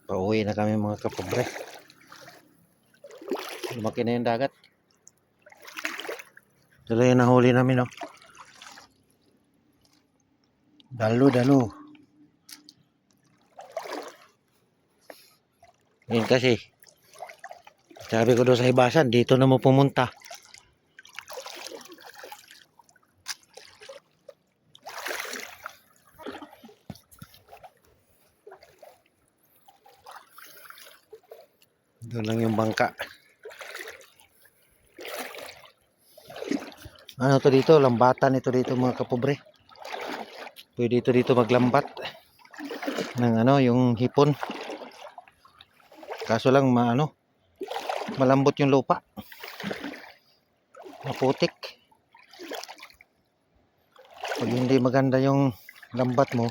Pauwi na kami mga kapobre. Lumaki na yung dagat. Tuloy yung nahuli namin, no? Dalo. Yun kasi. Sabi ko doon sa hibasan, dito na mo pumunta. Doon lang yung bangka. Ano to dito? Lambatan ito dito mga kapobre. Pwede ito dito maglambat ng ano, yung hipon. Kaso lang malambot yung lupa. Maputik. Pag hindi maganda yung lambat mo,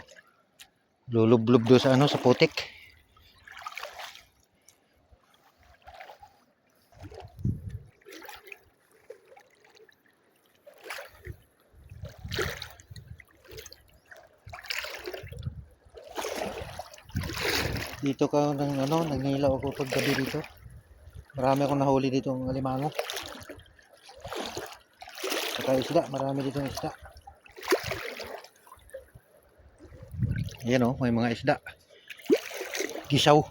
lulublob do sa sa putik. Dito ka nangilaw ako pag gabi dito. Marami akong nahuli dito ng alimango. Saka isda, marami dito ng isda. Ayan may mga isda. Gisaw.